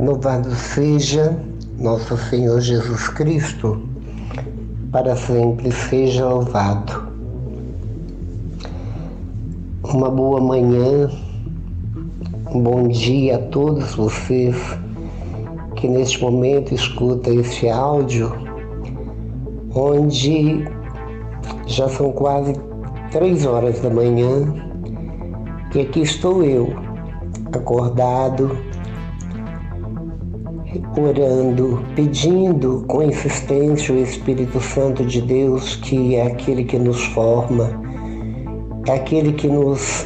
Louvado seja nosso Senhor Jesus Cristo, para sempre seja louvado. Uma boa manhã, um bom dia a todos vocês que neste momento escutam este áudio, onde já são quase 3 horas da manhã e aqui estou eu, acordado, orando, pedindo com insistência o Espírito Santo de Deus, que é aquele que nos forma, é aquele que nos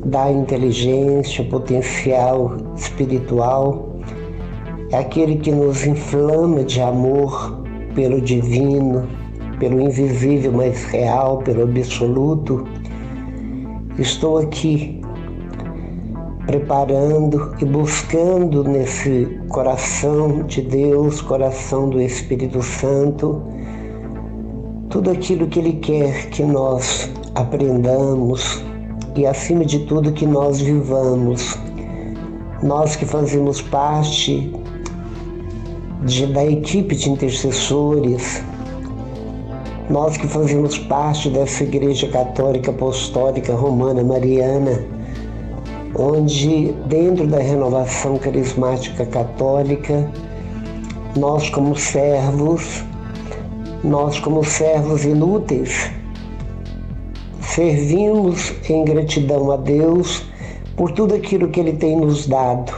dá inteligência, potencial espiritual, é aquele que nos inflama de amor pelo divino, pelo invisível, mas real, pelo absoluto. Estou aqui preparando e buscando nesse coração de Deus, coração do Espírito Santo, tudo aquilo que Ele quer que nós aprendamos e, acima de tudo, que nós vivamos. Nós que fazemos parte da equipe de intercessores, nós que fazemos parte dessa Igreja Católica Apostólica Romana Mariana, onde dentro da renovação carismática católica, nós como servos inúteis, servimos em gratidão a Deus por tudo aquilo que Ele tem nos dado,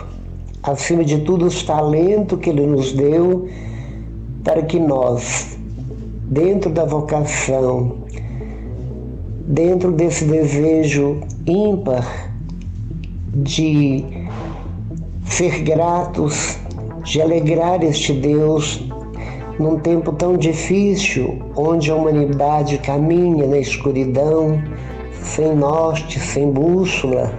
acima de tudo os talentos que Ele nos deu, para que nós, dentro da vocação, dentro desse desejo ímpar de ser gratos, de alegrar este Deus num tempo tão difícil, onde a humanidade caminha na escuridão, sem norte, sem bússola,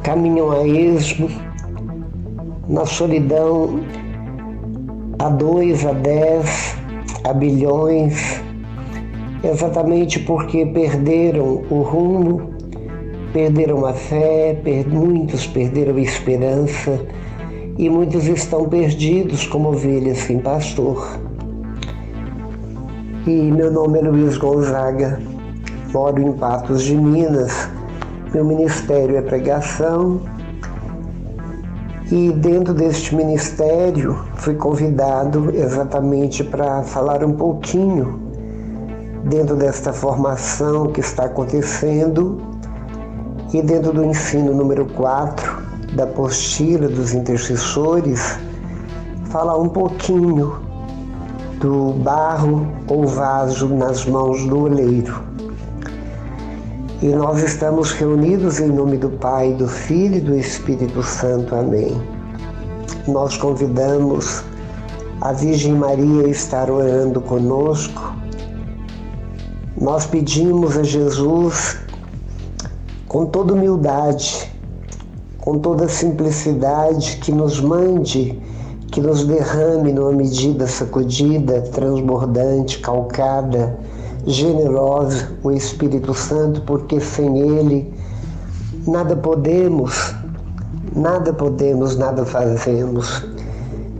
caminham a esmo, na solidão, a 2, a 10, a bilhões, exatamente porque perderam o rumo, perderam a fé, muitos perderam a esperança e muitos estão perdidos como ovelhas sem pastor. E meu nome é Luiz Gonzaga, moro em Patos de Minas, meu ministério é pregação e dentro deste ministério fui convidado exatamente para falar um pouquinho dentro desta formação que está acontecendo e dentro do ensino número 4 da apostila dos intercessores, falar um pouquinho do barro ou vaso nas mãos do oleiro. E nós estamos reunidos em nome do Pai, do Filho e do Espírito Santo. Amém. Nós convidamos a Virgem Maria a estar orando conosco. Nós pedimos a Jesus com toda humildade, com toda simplicidade, que nos mande, que nos derrame numa medida sacudida, transbordante, calcada, generosa, o Espírito Santo, porque sem Ele nada podemos, nada fazemos,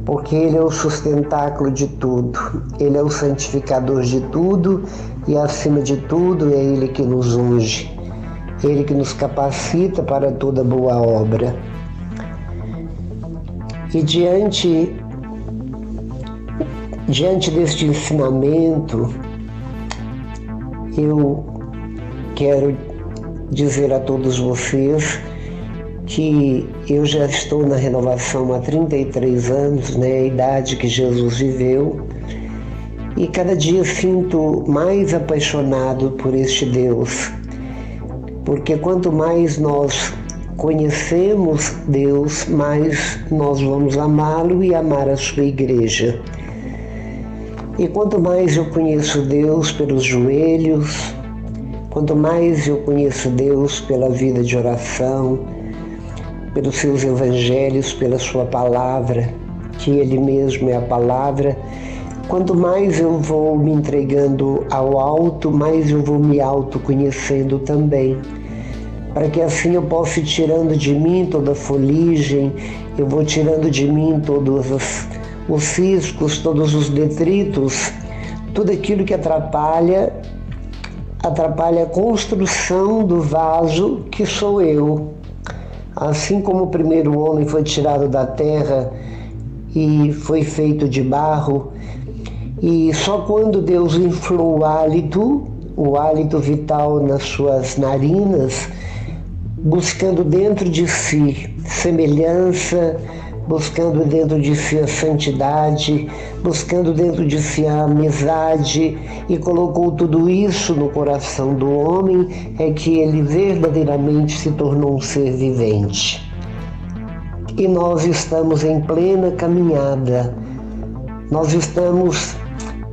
porque Ele é o sustentáculo de tudo, Ele é o santificador de tudo e, acima de tudo, é Ele que nos unge. Ele que nos capacita para toda boa obra. E diante deste ensinamento, eu quero dizer a todos vocês que eu já estou na renovação há 33 anos, né, a idade que Jesus viveu, e cada dia sinto mais apaixonado por este Deus. Porque quanto mais nós conhecemos Deus, mais nós vamos amá-lo e amar a sua igreja. E quanto mais eu conheço Deus pelos joelhos, quanto mais eu conheço Deus pela vida de oração, pelos seus evangelhos, pela sua palavra, que Ele mesmo é a palavra, quanto mais eu vou me entregando ao alto, mais eu vou me autoconhecendo também, para que assim eu possa ir tirando de mim toda a fuligem eu vou tirando de mim todos os ciscos, todos os detritos, tudo aquilo que atrapalha a construção do vaso que sou eu. Assim como o primeiro homem foi tirado da terra e foi feito de barro, e só quando Deus inflou o hálito vital nas suas narinas, buscando dentro de si semelhança, buscando dentro de si a santidade, buscando dentro de si a amizade, e colocou tudo isso no coração do homem, é que ele verdadeiramente se tornou um ser vivente. E nós estamos em plena caminhada, nós estamos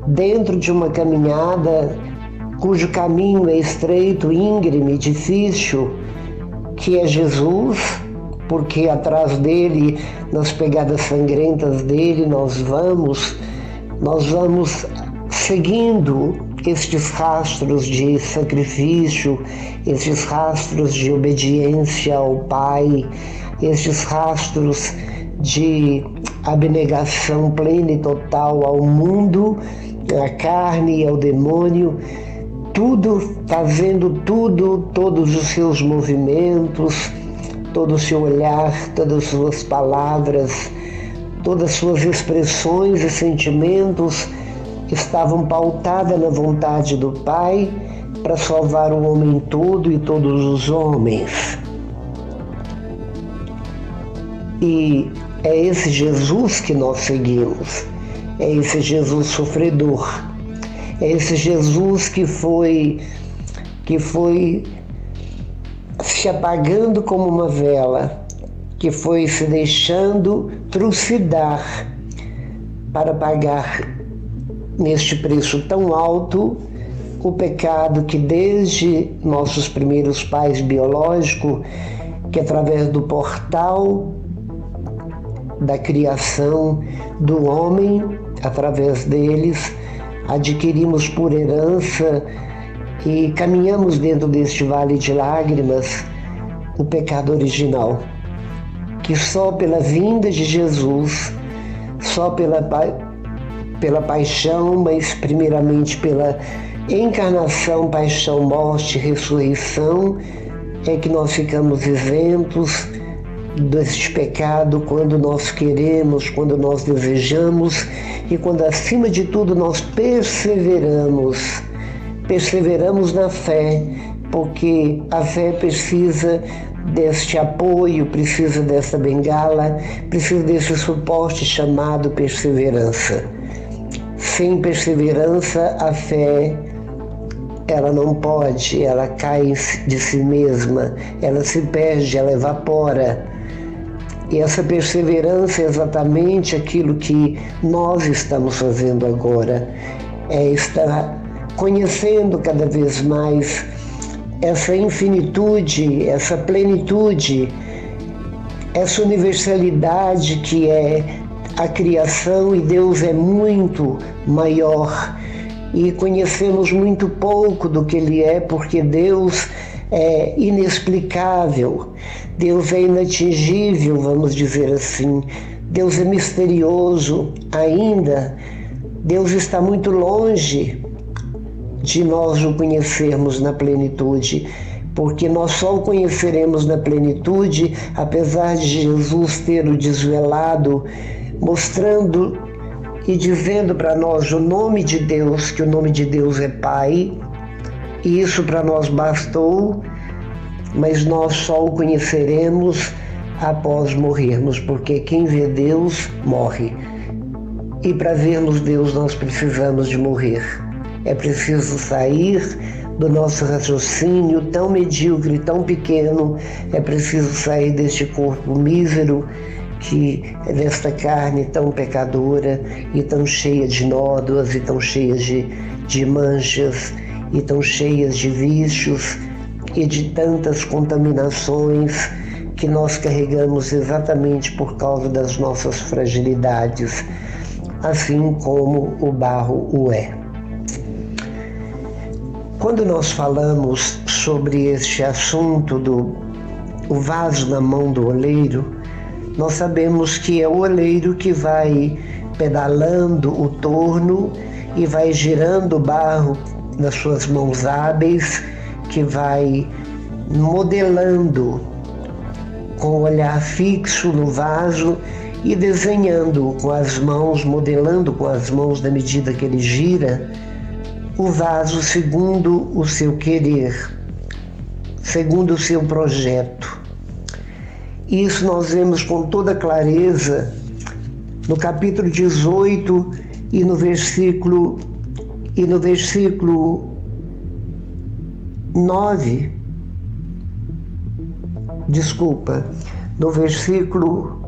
dentro de uma caminhada cujo caminho é estreito, íngreme, difícil, que é Jesus, porque atrás dele, nas pegadas sangrentas dele, nós vamos seguindo estes rastros de sacrifício, estes rastros de obediência ao Pai, estes rastros de abnegação plena e total ao mundo, à carne e ao demônio, fazendo todos os seus movimentos, todo o seu olhar, todas as suas palavras, todas as suas expressões e sentimentos estavam pautadas na vontade do Pai para salvar o homem todo e todos os homens. E é esse Jesus que nós seguimos, é esse Jesus sofredor, é esse Jesus que foi se apagando como uma vela, que foi se deixando trucidar para pagar neste preço tão alto o pecado que desde nossos primeiros pais biológicos, que através do portal da criação do homem, através deles, adquirimos por herança e caminhamos dentro deste vale de lágrimas o pecado original, que só pela vinda de Jesus, só pela paixão, mas primeiramente pela encarnação, paixão, morte, ressurreição, é que nós ficamos isentos deste pecado quando nós queremos, quando nós desejamos e quando acima de tudo nós perseveramos na fé, porque a fé precisa deste apoio, precisa dessa bengala, precisa desse suporte chamado perseverança. Sem perseverança, a fé, ela não pode, ela cai de si mesma, ela se perde, ela evapora. E essa perseverança é exatamente aquilo que nós estamos fazendo agora, é estar conhecendo cada vez mais essa infinitude, essa plenitude, essa universalidade que é a criação, e Deus é muito maior e conhecemos muito pouco do que Ele é, porque Deus é inexplicável, Deus é inatingível, vamos dizer assim, Deus é misterioso ainda, Deus está muito longe de nós o conhecermos na plenitude, porque nós só o conheceremos na plenitude, apesar de Jesus ter o desvelado, mostrando e dizendo para nós o nome de Deus, que o nome de Deus é Pai, e isso para nós bastou, mas nós só o conheceremos após morrermos, porque quem vê Deus morre. E para vermos Deus nós precisamos de morrer. É preciso sair do nosso raciocínio tão medíocre, tão pequeno, é preciso sair deste corpo mísero, que é desta carne tão pecadora e tão cheia de nódoas e tão cheia de manchas e tão cheias de vícios e de tantas contaminações que nós carregamos exatamente por causa das nossas fragilidades, assim como o barro o é. Quando nós falamos sobre este assunto do vaso na mão do oleiro, nós sabemos que é o oleiro que vai pedalando o torno e vai girando o barro nas suas mãos hábeis, que vai modelando com o olhar fixo no vaso e desenhando com as mãos, modelando com as mãos na medida que ele gira, o vaso segundo o seu querer, segundo o seu projeto. Isso nós vemos com toda clareza no capítulo 18 e no versículo 9, no versículo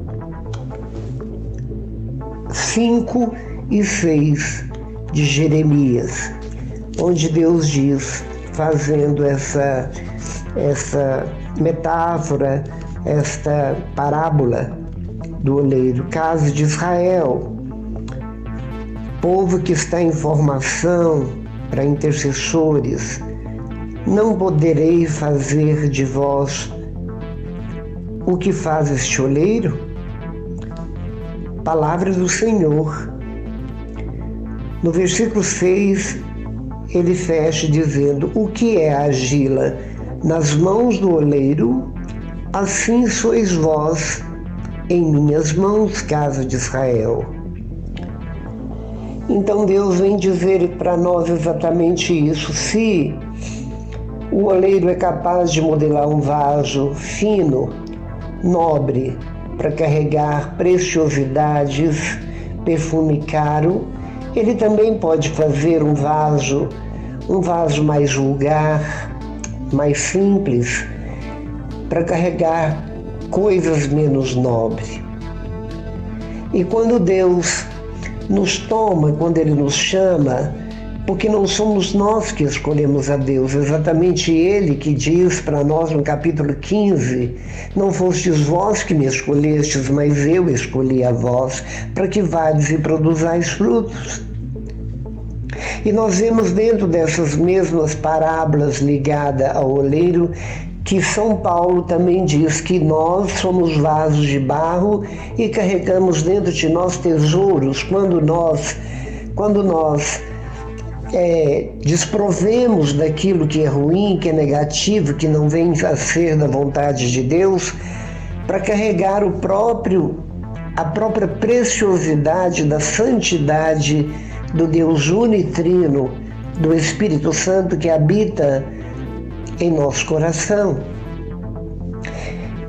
5 e 6 de Jeremias, onde Deus diz, fazendo essa metáfora, esta parábola do oleiro: casa de Israel, povo que está em formação para intercessores, não poderei fazer de vós o que faz este oleiro? Palavra do Senhor. No versículo 6, ele fecha dizendo: o que é a argila nas mãos do oleiro, assim sois vós em minhas mãos, casa de Israel. Então Deus vem dizer para nós exatamente isso. Se o oleiro é capaz de modelar um vaso fino, nobre, para carregar preciosidades, perfume caro, ele também pode fazer um vaso mais vulgar, mais simples, para carregar coisas menos nobres. E quando Deus nos toma, quando Ele nos chama, porque não somos nós que escolhemos a Deus, exatamente Ele que diz para nós no capítulo 15, não fostes vós que me escolhestes, mas eu escolhi a vós, para que vades e produzais frutos. E nós vemos dentro dessas mesmas parábolas ligadas ao oleiro, que São Paulo também diz que nós somos vasos de barro e carregamos dentro de nós tesouros quando nós desprovemos daquilo que é ruim, que é negativo, que não vem a ser da vontade de Deus, para carregar a própria preciosidade da santidade do Deus unitrino, do Espírito Santo que habita em nosso coração.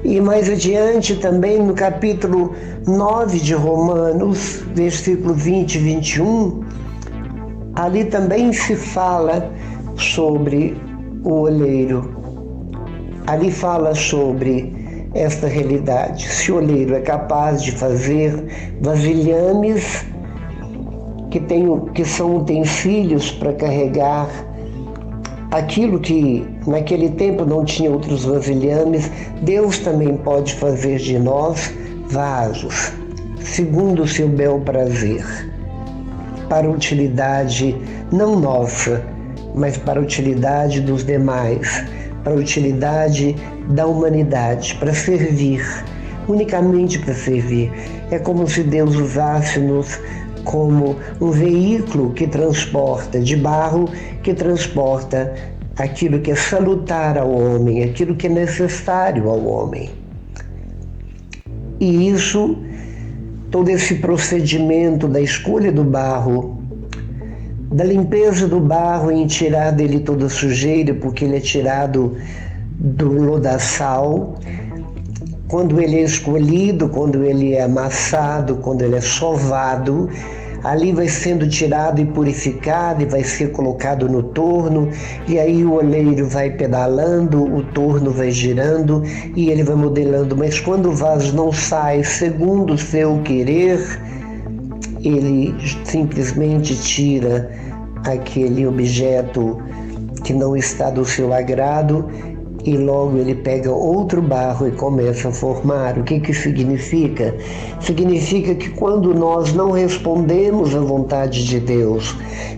E mais adiante também no capítulo 9 de Romanos, versículo 20 e 21, ali também se fala sobre o oleiro. Ali fala sobre esta realidade. Se o oleiro é capaz de fazer vasilhames que são utensílios para carregar aquilo que naquele tempo não tinha outros vasilhames, Deus também pode fazer de nós vasos, segundo o seu bel prazer, para utilidade não nossa, mas para utilidade dos demais, para utilidade da humanidade, para servir, unicamente para servir. É como se Deus usasse-nos como um veículo que transporta de barro, que transporta aquilo que é salutar ao homem, aquilo que é necessário ao homem. E isso, todo esse procedimento da escolha do barro, da limpeza do barro em tirar dele toda a sujeira, porque ele é tirado do lodaçal, quando ele é escolhido, quando ele é amassado, quando ele é sovado, ali vai sendo tirado e purificado e vai ser colocado no torno, e aí o oleiro vai pedalando, o torno vai girando e ele vai modelando. Mas quando o vaso não sai segundo o seu querer, ele simplesmente tira aquele objeto que não está do seu agrado e logo ele pega outro barro e começa a formar. O que significa? Significa que quando nós não respondemos à vontade de Deus,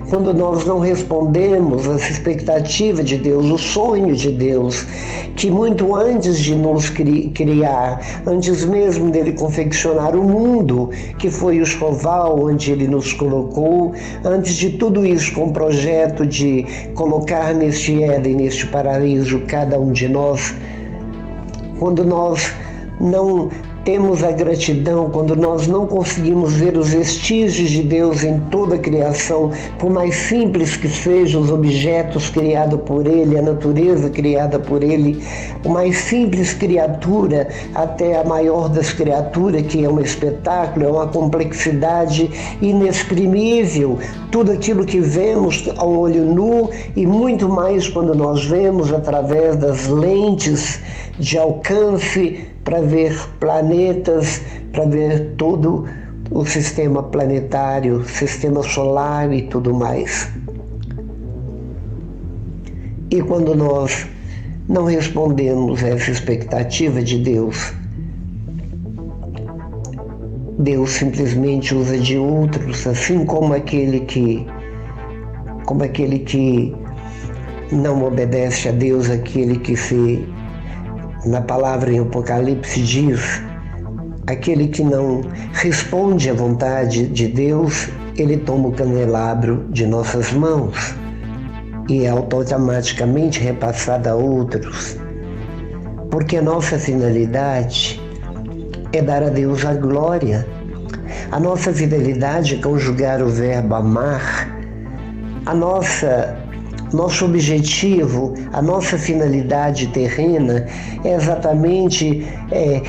quando nós não respondemos às expectativas de Deus, o sonho de Deus, que muito antes de nos criar, antes mesmo dele confeccionar o mundo, que foi o choval onde ele nos colocou, antes de tudo isso, com o projeto de colocar neste Éden, neste paraíso, cada um de nós, quando nós não temos a gratidão, quando nós não conseguimos ver os vestígios de Deus em toda a criação, por mais simples que sejam os objetos criados por Ele, a natureza criada por Ele, o mais simples criatura até a maior das criaturas, que é um espetáculo, é uma complexidade inexprimível, tudo aquilo que vemos ao olho nu e muito mais quando nós vemos através das lentes de alcance para ver planetas, para ver todo o sistema planetário, sistema solar e tudo mais. E quando nós não respondemos a essa expectativa de Deus, Deus simplesmente usa de outros, assim como aquele que não obedece a Deus, aquele que na palavra em Apocalipse diz, aquele que não responde à vontade de Deus, ele toma o candelabro de nossas mãos e é automaticamente repassado a outros. Porque a nossa finalidade é dar a Deus a glória. A nossa fidelidade é conjugar o verbo amar. Nosso objetivo, a nossa finalidade terrena é exatamente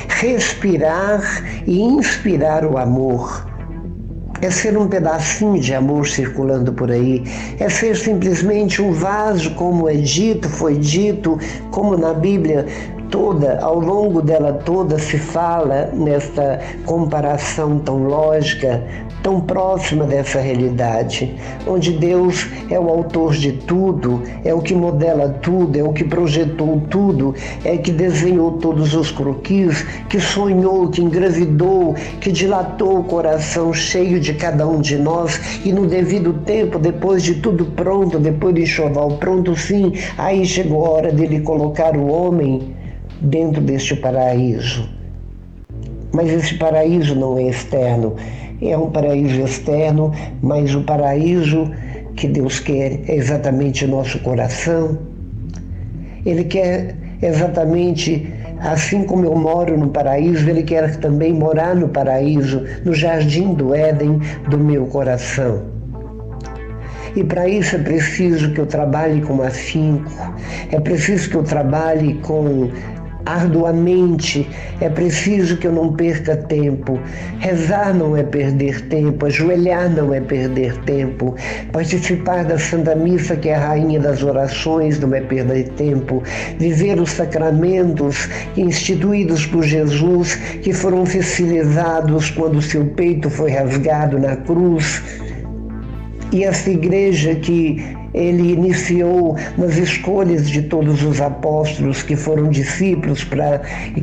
respirar e inspirar o amor. É ser um pedacinho de amor circulando por aí. É ser simplesmente um vaso, como foi dito, como na Bíblia toda, ao longo dela toda se fala nesta comparação tão lógica, tão próxima dessa realidade, onde Deus é o autor de tudo, é o que modela tudo, é o que projetou tudo, é que desenhou todos os croquis, que sonhou, que engravidou, que dilatou o coração cheio de cada um de nós e no devido tempo, depois de tudo pronto, depois de enxoval pronto, sim, aí chegou a hora dele colocar o homem dentro deste paraíso. Mas esse paraíso não é externo, é um paraíso externo, mas o paraíso que Deus quer é exatamente o nosso coração. Ele quer exatamente, assim como eu moro no paraíso, Ele quer também morar no paraíso, no jardim do Éden do meu coração. E para isso é preciso que eu trabalhe com afinco, é preciso que eu trabalhe arduamente, é preciso que eu não perca tempo. Rezar não é perder tempo, ajoelhar não é perder tempo, participar da Santa Missa, que é a rainha das orações, não é perder tempo, viver os sacramentos instituídos por Jesus, que foram oficializados quando o seu peito foi rasgado na cruz, e essa igreja que ele iniciou nas escolhas de todos os apóstolos que foram discípulos, para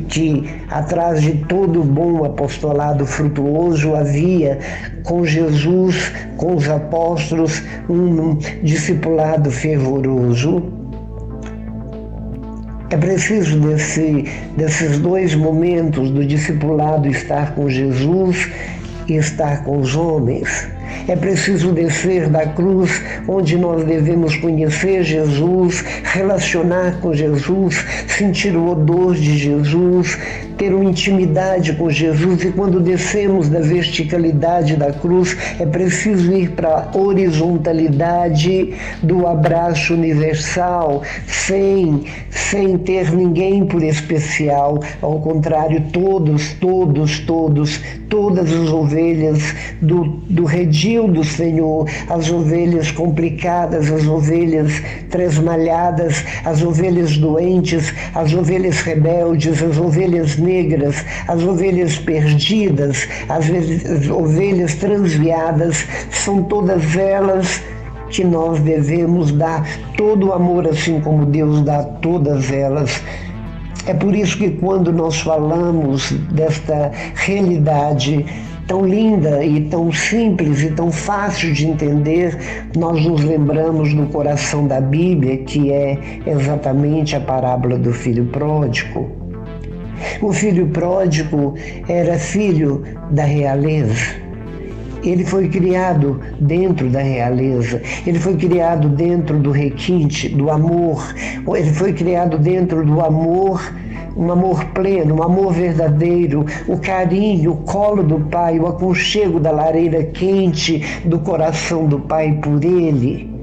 que atrás de todo bom apostolado frutuoso havia com Jesus, com os apóstolos, um discipulado fervoroso. É preciso desses dois momentos do discipulado, estar com Jesus e estar com os homens. É preciso descer da cruz, onde nós devemos conhecer Jesus, relacionar com Jesus, sentir o odor de Jesus, ter uma intimidade com Jesus. E quando descemos da verticalidade da cruz, é preciso ir para a horizontalidade do abraço universal, sem ter ninguém por especial. Ao contrário, todas as ovelhas do redil do Senhor, as ovelhas complicadas, as ovelhas tresmalhadas, as ovelhas doentes, as ovelhas rebeldes, as ovelhas negras, as ovelhas perdidas, as ovelhas transviadas, são todas elas que nós devemos dar todo o amor, assim como Deus dá todas elas. É por isso que quando nós falamos desta realidade tão linda e tão simples e tão fácil de entender, nós nos lembramos do coração da Bíblia, que é exatamente a parábola do filho pródigo. O filho pródigo era filho da realeza. Ele foi criado dentro da realeza, ele foi criado dentro do requinte, do amor, ele foi criado dentro do amor, um amor pleno, um amor verdadeiro, o carinho, o colo do pai, o aconchego da lareira quente do coração do pai por ele.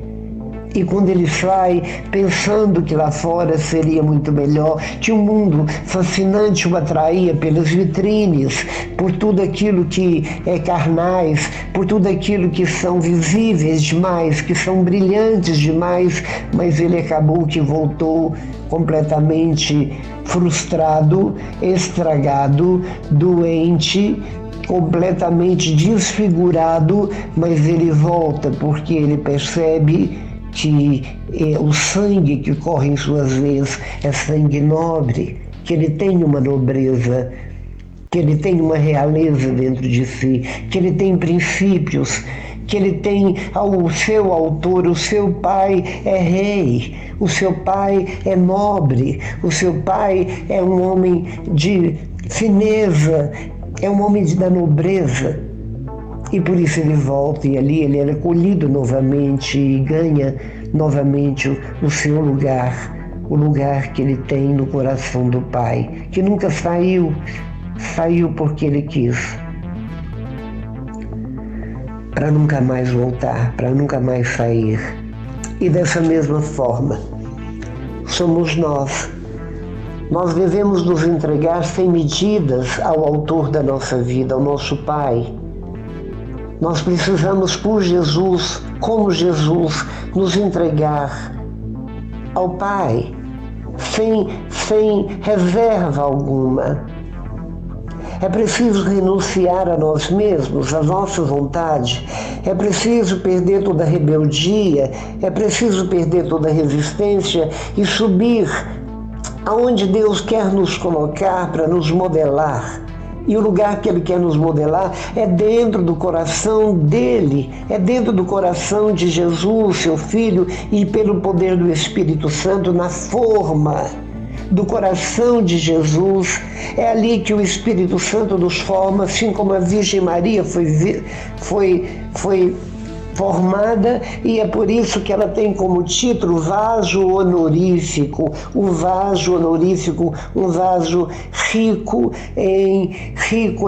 E quando ele sai, pensando que lá fora seria muito melhor, que o mundo fascinante o atraía pelas vitrines, por tudo aquilo que é carnais, por tudo aquilo que são visíveis demais, que são brilhantes demais, mas ele acabou que voltou completamente frustrado, estragado, doente, completamente desfigurado, mas ele volta porque ele percebe que o sangue que corre em suas veias é sangue nobre, que ele tem uma nobreza, que ele tem uma realeza dentro de si, que ele tem princípios, que ele tem o seu autor, o seu pai é rei, o seu pai é nobre, o seu pai é um homem de fineza, é um homem da nobreza. E por isso ele volta e ali ele é acolhido novamente e ganha novamente o seu lugar, o lugar que ele tem no coração do Pai, que nunca saiu porque ele quis, para nunca mais voltar, para nunca mais sair. E dessa mesma forma, somos nós. Nós devemos nos entregar sem medidas ao autor da nossa vida, ao nosso Pai. Nós precisamos, por Jesus, como Jesus, nos entregar ao Pai, sem reserva alguma. É preciso renunciar a nós mesmos, à nossa vontade. É preciso perder toda a rebeldia, é preciso perder toda a resistência e subir aonde Deus quer nos colocar para nos modelar. E o lugar que Ele quer nos modelar é dentro do coração dEle, é dentro do coração de Jesus, seu Filho, e pelo poder do Espírito Santo, na forma do coração de Jesus. É ali que o Espírito Santo nos forma, assim como a Virgem Maria foi formada, e é por isso que ela tem como título vaso honorífico, um vaso rico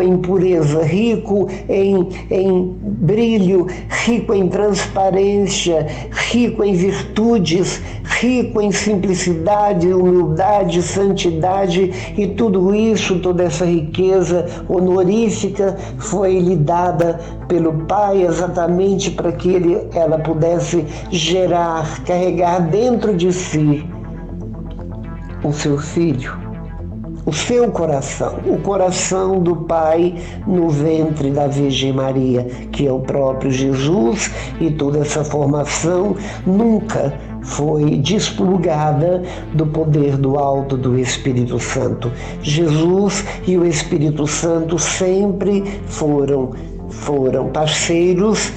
em pureza, rico em brilho, rico em transparência, rico em virtudes, rico em simplicidade, humildade, santidade, e tudo isso, toda essa riqueza honorífica foi lhe dada pelo Pai exatamente para que ela pudesse gerar, carregar dentro de si o seu Filho, o seu coração, o coração do Pai no ventre da Virgem Maria, que é o próprio Jesus, e toda essa formação nunca foi desplugada do poder do alto do Espírito Santo. Jesus e o Espírito Santo sempre foram parceiros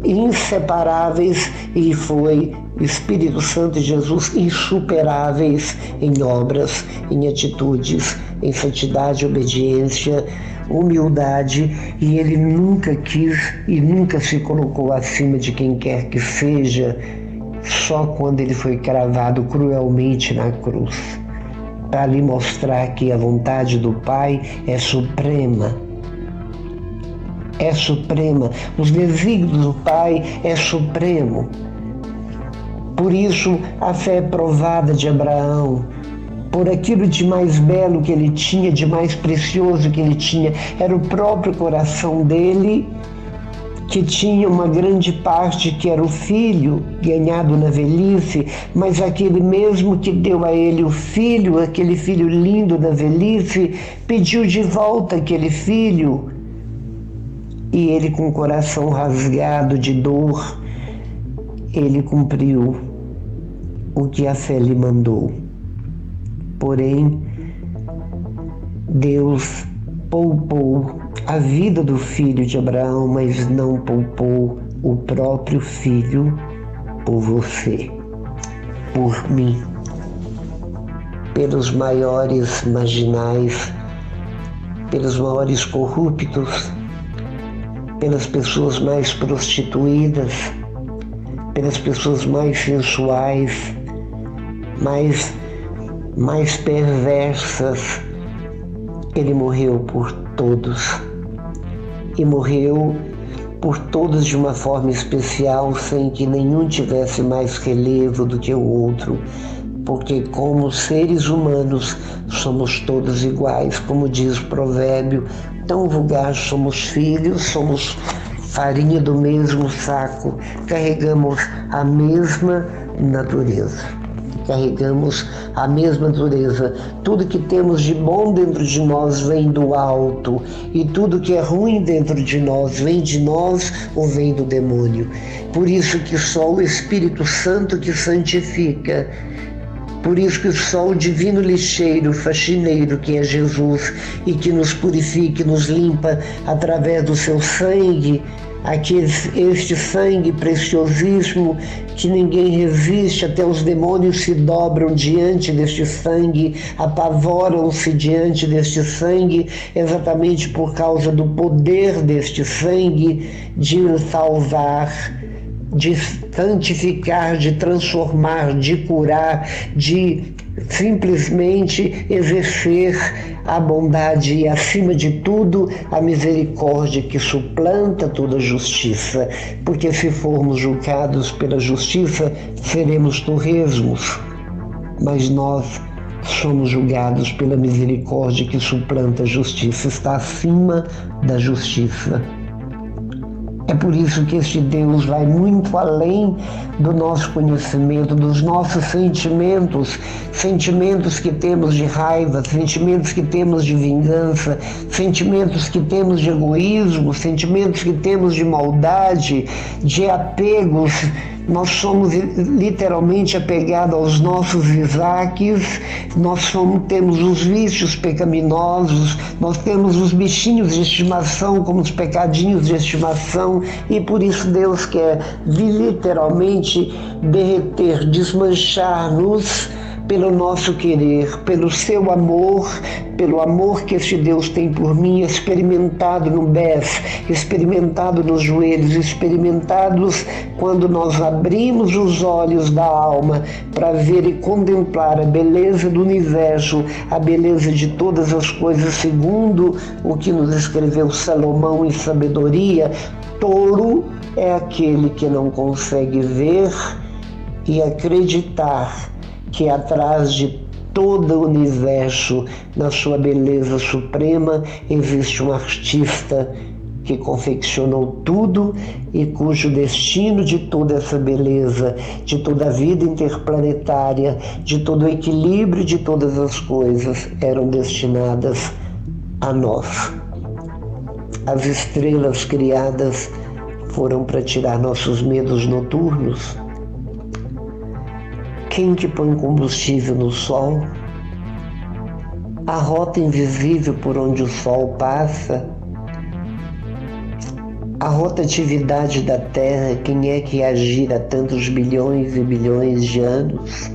inseparáveis, e foi Espírito Santo e Jesus insuperáveis em obras, em atitudes, em santidade, obediência, humildade, e ele nunca quis e nunca se colocou acima de quem quer que seja, só quando ele foi cravado cruelmente na cruz, para lhe mostrar que a vontade do Pai é suprema. É suprema, os desígnios do Pai é supremo. Por isso, a fé provada de Abraão, por aquilo de mais belo que ele tinha, de mais precioso que ele tinha, era o próprio coração dele, que tinha uma grande parte que era o filho ganhado na velhice, mas aquele mesmo que deu a ele o filho, aquele filho lindo na velhice, pediu de volta aquele filho. E ele, com o coração rasgado de dor, ele cumpriu o que a fé lhe mandou. Porém, Deus, poupou a vida do filho de Abraão, mas não poupou o próprio filho por você, por mim, pelos maiores marginais, pelos maiores corruptos, pelas pessoas mais prostituídas, pelas pessoas mais sensuais, mais perversas. Ele morreu por todos. E morreu por todos de uma forma especial, sem que nenhum tivesse mais relevo do que o outro. Porque como seres humanos somos todos iguais, como diz o provérbio tão vulgar, somos filhos, somos farinha do mesmo saco, carregamos a mesma natureza. Carregamos a mesma natureza. Tudo que temos de bom dentro de nós vem do alto, e tudo que é ruim dentro de nós vem de nós ou vem do demônio. Por isso que só o Espírito Santo que santifica. Por isso que só o divino lixeiro, faxineiro, que é Jesus, e que nos purifica, nos limpa através do seu sangue, este sangue preciosíssimo que ninguém resiste, até os demônios se dobram diante deste sangue, apavoram-se diante deste sangue, exatamente por causa do poder deste sangue de salvar, de santificar, de transformar, de curar, de simplesmente exercer a bondade e, acima de tudo, a misericórdia que suplanta toda justiça, porque se formos julgados pela justiça, seremos torresmos, mas nós somos julgados pela misericórdia que suplanta a justiça, está acima da justiça. É por isso que este Deus vai muito além do nosso conhecimento, dos nossos sentimentos, sentimentos que temos de raiva, sentimentos que temos de vingança, sentimentos que temos de egoísmo, sentimentos que temos de maldade, de apegos. Nós somos literalmente apegados aos nossos Isaques, temos os vícios pecaminosos, nós temos os bichinhos de estimação como os pecadinhos de estimação, e por isso Deus quer literalmente derreter, desmanchar-nos pelo nosso querer, pelo seu amor, pelo amor que este Deus tem por mim, experimentado no bes, experimentado nos joelhos, experimentados quando nós abrimos os olhos da alma para ver e contemplar a beleza do universo, a beleza de todas as coisas, segundo o que nos escreveu Salomão em sabedoria. Tolo é aquele que não consegue ver e acreditar que atrás de todo o universo, na sua beleza suprema, existe um artista que confeccionou tudo e cujo destino de toda essa beleza, de toda a vida interplanetária, de todo o equilíbrio de todas as coisas eram destinadas a nós. As estrelas criadas foram para tirar nossos medos noturnos. Quem que põe combustível no sol? A rota invisível por onde o sol passa? A rotatividade da Terra, quem é que agir há tantos bilhões e bilhões de anos?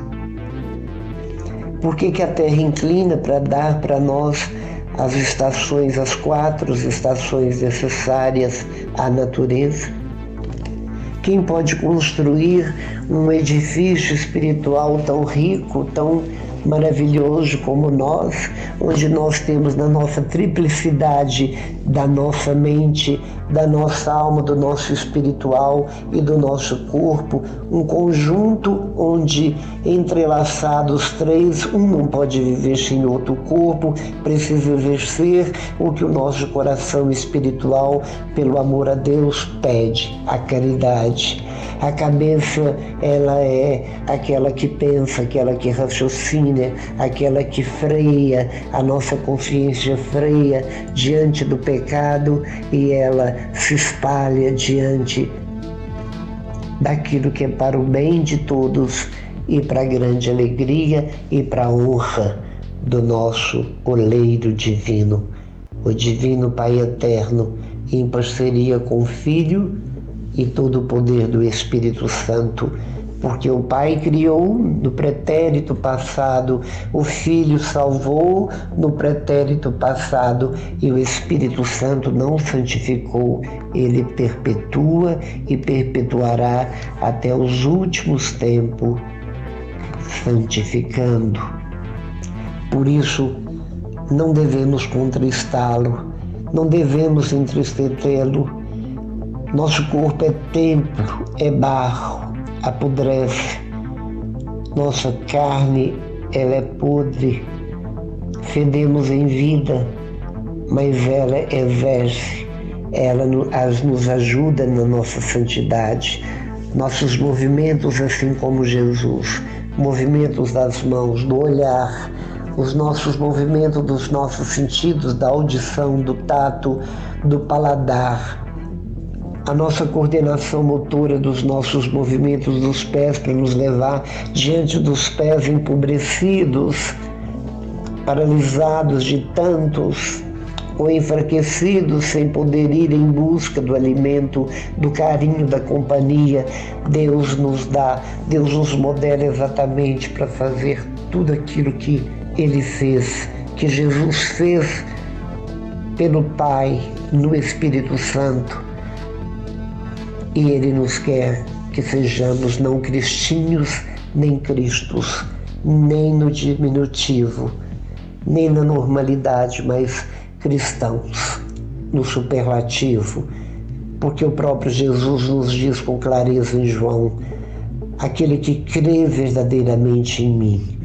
Por que a Terra inclina para dar para nós as estações, as 4 estações necessárias à natureza? Quem pode construir um edifício espiritual tão rico, tão maravilhoso como nós, onde nós temos na nossa triplicidade da nossa mente, da nossa alma, do nosso espiritual e do nosso corpo, um conjunto onde entrelaçados três, um não pode viver sem outro corpo, precisa exercer o que o nosso coração espiritual, pelo amor a Deus, pede, a caridade. A cabeça, ela é aquela que pensa, aquela que raciocina, aquela que freia, a nossa consciência freia diante do pecado e ela se espalha diante daquilo que é para o bem de todos e para a grande alegria e para a honra do nosso oleiro divino. o Divino Pai Eterno, em parceria com o Filho e todo o poder do Espírito Santo, porque o Pai criou no pretérito passado, o Filho salvou no pretérito passado e o Espírito Santo não santificou. Ele perpetua e perpetuará até os últimos tempos, santificando. Por isso, não devemos contristá-lo, não devemos entristecê-lo. Nosso corpo é templo, é barro, apodrece. Nossa carne, ela é podre. Fedemos em vida, mas ela exerce, ela nos ajuda na nossa santidade. Nossos movimentos, assim como Jesus, movimentos das mãos, do olhar, os nossos movimentos dos nossos sentidos, da audição, do tato, do paladar, a nossa coordenação motora dos nossos movimentos dos pés para nos levar diante dos pés empobrecidos, paralisados de tantos, ou enfraquecidos sem poder ir em busca do alimento, do carinho, da companhia. Deus nos dá, Deus nos modela exatamente para fazer tudo aquilo que Ele fez, que Jesus fez pelo Pai no Espírito Santo. E Ele nos quer que sejamos não cristinhos, nem cristos, nem no diminutivo, nem na normalidade, mas cristãos, no superlativo. Porque o próprio Jesus nos diz com clareza em João: aquele que crê verdadeiramente em mim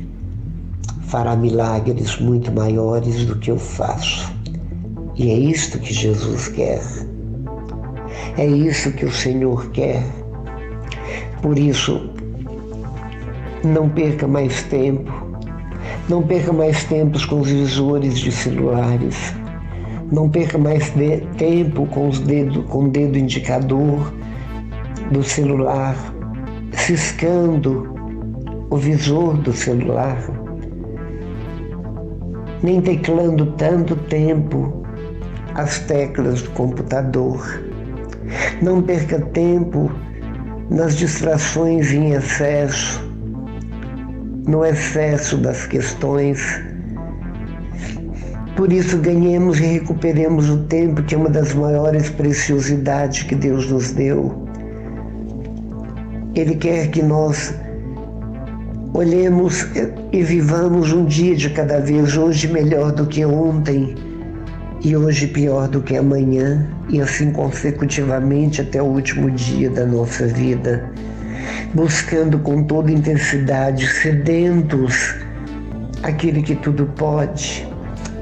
fará milagres muito maiores do que eu faço. E é isto que Jesus quer. É isso que o Senhor quer. Por isso, não perca mais tempo. Não perca mais tempos com os visores de celulares. Não perca mais tempo com o dedo indicador do celular, ciscando o visor do celular. Nem teclando tanto tempo as teclas do computador. Não perca tempo nas distrações em excesso, no excesso das questões. Por isso, ganhemos e recuperemos o tempo, que é uma das maiores preciosidades que Deus nos deu. Ele quer que nós olhemos e vivamos um dia de cada vez, hoje melhor do que ontem, e hoje pior do que amanhã, e assim consecutivamente até o último dia da nossa vida, buscando com toda intensidade, sedentos, aquele que tudo pode,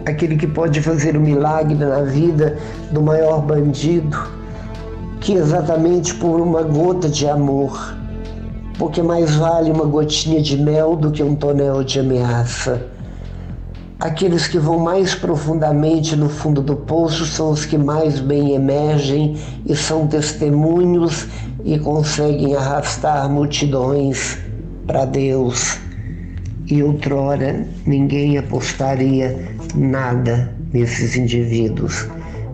aquele que pode fazer o milagre na vida do maior bandido, que exatamente por uma gota de amor, porque mais vale uma gotinha de mel do que um tonel de ameaça. Aqueles que vão mais profundamente no fundo do poço são os que mais bem emergem e são testemunhos e conseguem arrastar multidões para Deus. E outrora ninguém apostaria nada nesses indivíduos.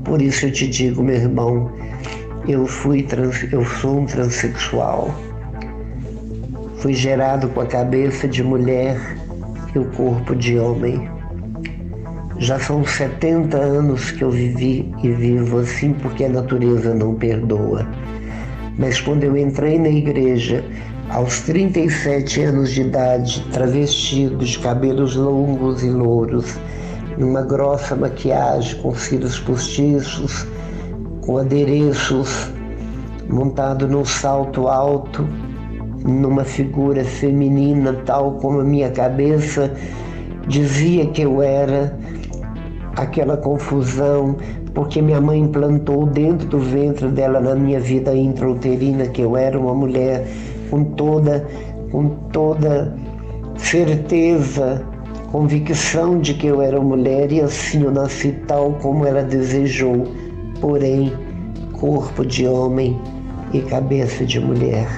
Por isso eu te digo, meu irmão, eu sou um transexual. Fui gerado com a cabeça de mulher e o corpo de homem. Já são 70 anos que eu vivi e vivo assim, porque a natureza não perdoa. Mas quando eu entrei na igreja, aos 37 anos de idade, travestido, de cabelos longos e louros, numa grossa maquiagem, com cílios postiços, com adereços, montado num salto alto, numa figura feminina, tal como a minha cabeça dizia que eu era, aquela confusão, porque minha mãe implantou dentro do ventre dela, na minha vida intrauterina, que eu era uma mulher com toda certeza, convicção de que eu era mulher, e assim eu nasci tal como ela desejou, porém corpo de homem e cabeça de mulher.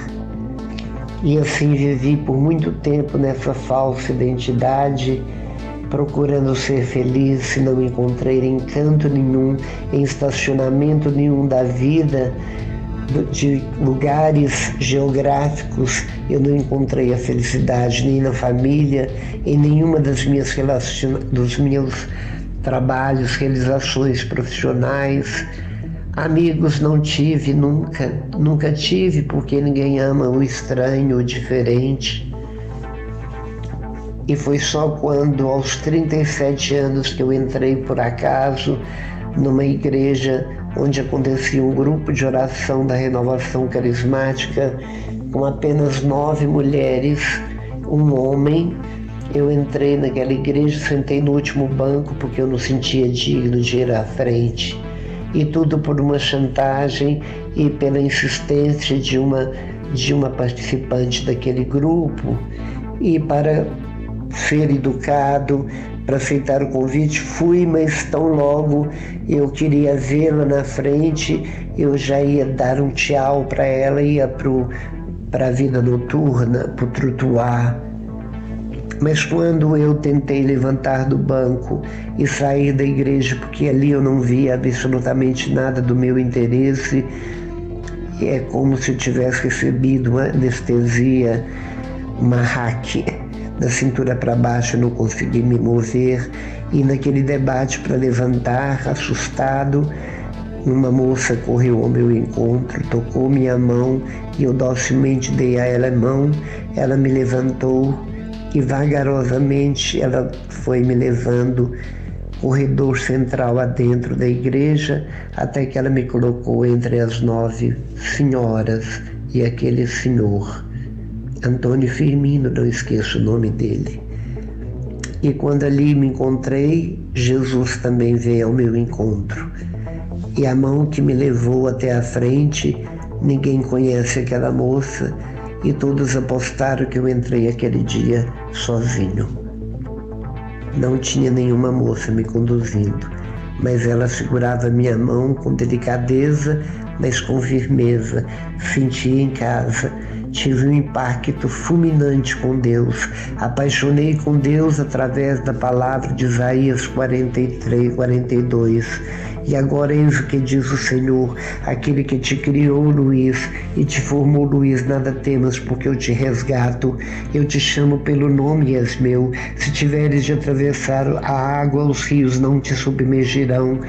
E assim vivi por muito tempo nessa falsa identidade, procurando ser feliz, e não encontrei em canto nenhum, em estacionamento nenhum da vida, de lugares geográficos, eu não encontrei a felicidade, nem na família, em nenhuma dos meus trabalhos, realizações profissionais. Amigos não tive nunca tive, porque ninguém ama o estranho, o diferente. E foi só quando, aos 37 anos, que eu entrei por acaso numa igreja onde acontecia um grupo de oração da Renovação Carismática, com apenas 9 mulheres, um homem. Eu entrei naquela igreja, sentei no último banco porque eu não sentia digno de ir à frente. E tudo por uma chantagem e pela insistência de uma participante daquele grupo. E para ser educado, para aceitar o convite, fui, mas tão logo eu queria vê-la na frente, eu já ia dar um tchau para ela, ia para a vida noturna, para o trotuar. Mas quando eu tentei levantar do banco e sair da igreja, porque ali eu não via absolutamente nada do meu interesse, é como se eu tivesse recebido uma anestesia, uma hack. Da cintura para baixo eu não consegui me mover, e naquele debate para levantar, assustado, uma moça correu ao meu encontro, tocou minha mão e eu docilmente dei a ela a mão. Ela me levantou e vagarosamente ela foi me levando corredor central adentro da igreja, até que ela me colocou entre as 9 senhoras e aquele senhor, Antônio Firmino, não esqueço o nome dele. E quando ali me encontrei, Jesus também veio ao meu encontro. E a mão que me levou até a frente, ninguém conhece aquela moça, e todos apostaram que eu entrei aquele dia sozinho. Não tinha nenhuma moça me conduzindo, mas ela segurava minha mão com delicadeza, mas com firmeza. Senti em casa. Tive um impacto fulminante com Deus. Apaixonei com Deus através da palavra de Isaías 43, 42. E agora eis o que diz o Senhor, aquele que te criou, Luiz, e te formou, Luiz, nada temas, porque eu te resgato. Eu te chamo pelo nome e és meu. Se tiveres de atravessar a água, os rios não te submergirão.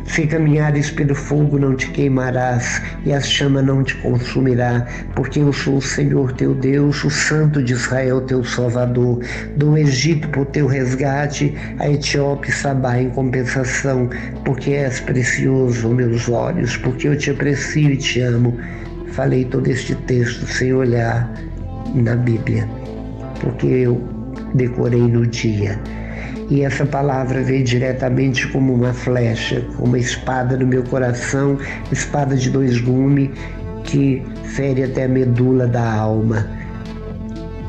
Se caminhares pelo fogo, não te queimarás, e a chama não te consumirá, porque eu sou o Senhor teu Deus, o Santo de Israel teu Salvador. Do Egito por teu resgate, a Etiópia e Sabá em compensação, porque és precioso aos meus olhos, porque eu te aprecio e te amo. Falei todo este texto sem olhar na Bíblia, porque eu decorei no dia. E essa palavra veio diretamente como uma flecha, como uma espada no meu coração, espada de 2 gumes, que fere até a medula da alma.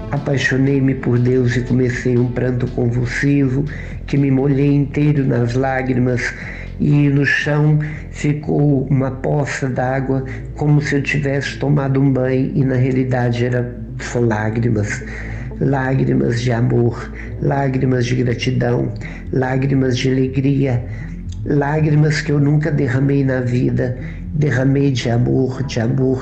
Apaixonei-me por Deus e comecei um pranto convulsivo, que me molhei inteiro nas lágrimas, e no chão ficou uma poça d'água, como se eu tivesse tomado um banho, e na realidade são lágrimas. Lágrimas de amor, lágrimas de gratidão, lágrimas de alegria, lágrimas que eu nunca derramei na vida. Derramei de amor,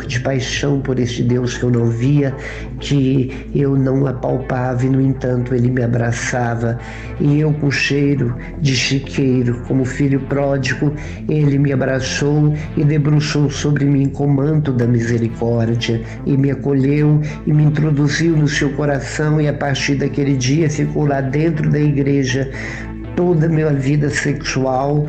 de paixão por este Deus que eu não via, que eu não apalpava, e no entanto ele me abraçava. E eu, com cheiro de chiqueiro, como filho pródigo, ele me abraçou e debruçou sobre mim com manto da misericórdia, e me acolheu e me introduziu no seu coração, e a partir daquele dia ficou lá dentro da igreja toda a minha vida sexual.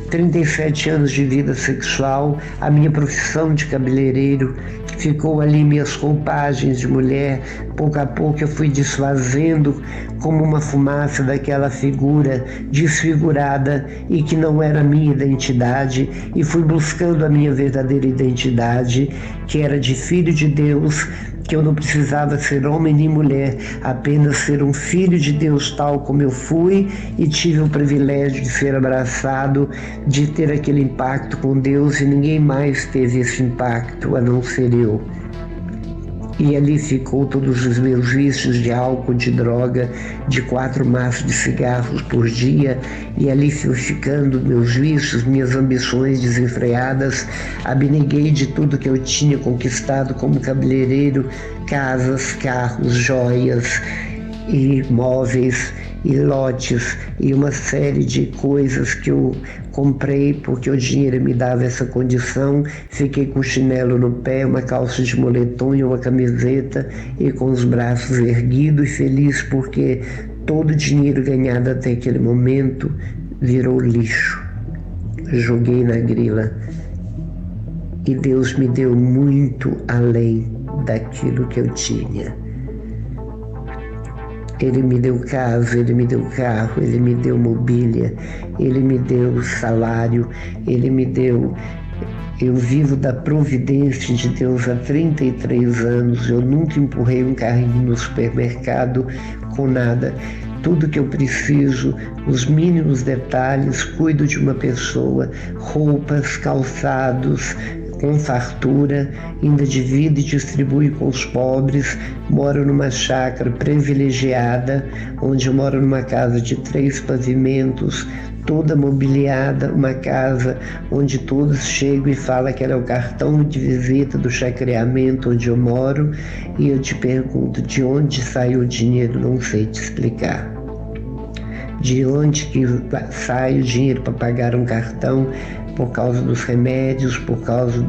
37 anos de vida sexual, a minha profissão de cabeleireiro, ficou ali minhas roupagens de mulher. Pouco a pouco eu fui desfazendo como uma fumaça daquela figura desfigurada e que não era a minha identidade, e fui buscando a minha verdadeira identidade, que era de filho de Deus, que eu não precisava ser homem nem mulher, apenas ser um filho de Deus tal como eu fui, e tive o privilégio de ser abraçado, de ter aquele impacto com Deus, e ninguém mais teve esse impacto a não ser eu. E ali ficou todos os meus vícios de álcool, de droga, de 4 maços de cigarros por dia, e ali fui ficando meus vícios, minhas ambições desenfreadas. Abneguei de tudo que eu tinha conquistado como cabeleireiro, casas, carros, joias e móveis e lotes e uma série de coisas que eu comprei porque o dinheiro me dava essa condição. Fiquei com chinelo no pé, uma calça de moletom e uma camiseta, e com os braços erguidos e feliz porque todo o dinheiro ganhado até aquele momento virou lixo. Joguei na grila. E Deus me deu muito além daquilo que eu tinha. Ele me deu casa, Ele me deu carro, Ele me deu mobília, Ele me deu salário, Ele me deu... Eu vivo da providência de Deus há 33 anos, eu nunca empurrei um carrinho no supermercado com nada. Tudo que eu preciso, os mínimos detalhes, cuido de uma pessoa, roupas, calçados, com fartura, ainda divide e distribui com os pobres. Moro numa chácara privilegiada, onde eu moro numa casa de 3 pavimentos, toda mobiliada, uma casa onde todos chegam e falam que ela é o cartão de visita do chacreamento onde eu moro, e eu te pergunto, de onde sai o dinheiro? Não sei te explicar. De onde que sai o dinheiro para pagar um cartão? Por causa dos remédios, por causa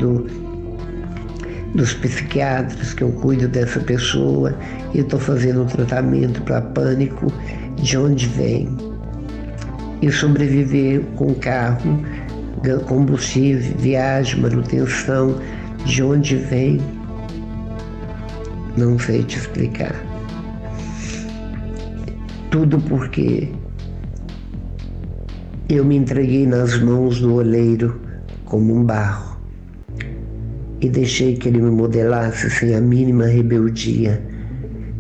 dos psiquiatras que eu cuido dessa pessoa, e estou fazendo um tratamento para pânico. De onde vem? E sobreviver com carro, combustível, viagem, manutenção, de onde vem? Não sei te explicar. Tudo porque eu me entreguei nas mãos do oleiro como um barro e deixei que ele me modelasse sem a mínima rebeldia.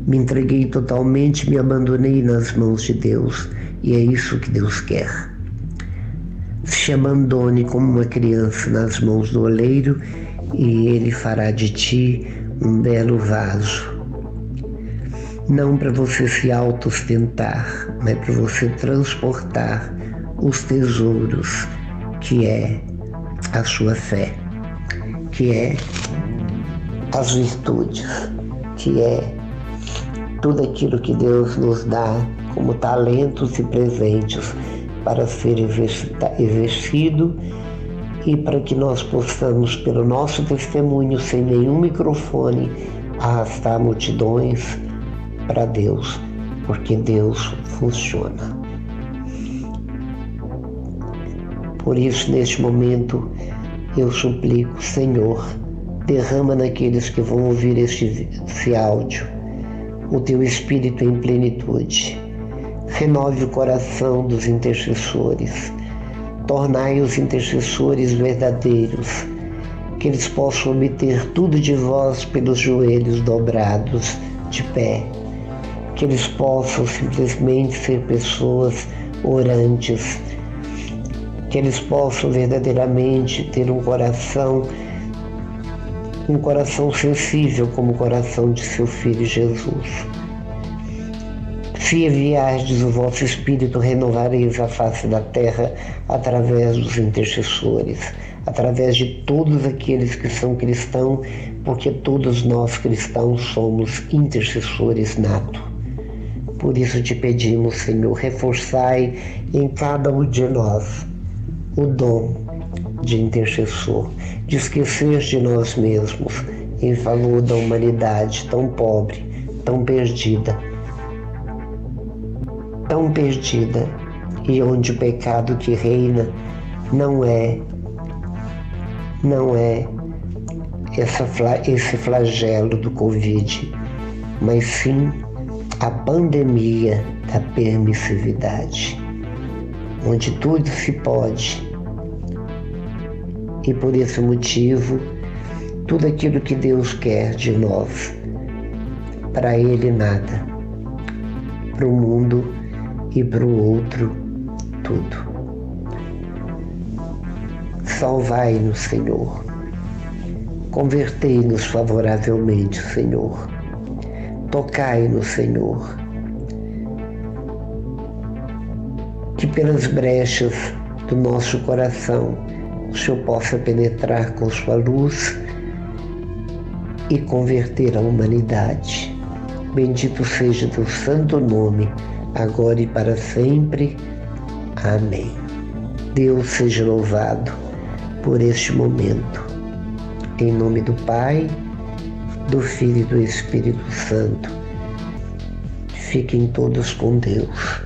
Me entreguei totalmente, me abandonei nas mãos de Deus, e é isso que Deus quer. Se abandone como uma criança nas mãos do oleiro, e Ele fará de ti um belo vaso. Não para você se autossustentar, mas para você transportar os tesouros, que é a sua fé, que é as virtudes, que é tudo aquilo que Deus nos dá como talentos e presentes para ser exercido, e para que nós possamos, pelo nosso testemunho, sem nenhum microfone, arrastar multidões para Deus, porque Deus funciona. Por isso, neste momento, eu suplico, Senhor, derrama naqueles que vão ouvir esse áudio o Teu Espírito em plenitude. Renove o coração dos intercessores. Tornai os intercessores verdadeiros, que eles possam obter tudo de vós pelos joelhos dobrados de pé. Que eles possam simplesmente ser pessoas orantes. Que eles possam verdadeiramente ter um coração sensível como o coração de seu Filho Jesus. Se enviardes o vosso Espírito, renovareis a face da terra através dos intercessores, através de todos aqueles que são cristãos, porque todos nós cristãos somos intercessores natos. Por isso te pedimos, Senhor, reforçai em cada um de nós o dom de intercessor, de esquecer de nós mesmos em favor da humanidade tão pobre, tão perdida, e onde o pecado que reina não é esse flagelo do Covid, mas sim a pandemia da permissividade, onde tudo se pode. E por esse motivo, tudo aquilo que Deus quer de nós, para Ele nada, para o mundo e para o outro, tudo. Salvai-nos, Senhor. Convertei-nos favoravelmente, Senhor. Tocai-nos, Senhor. Que pelas brechas do nosso coração o Senhor possa penetrar com sua luz e converter a humanidade. Bendito seja teu santo nome, agora e para sempre. Amém. Deus seja louvado por este momento. Em nome do Pai, do Filho e do Espírito Santo. Fiquem todos com Deus.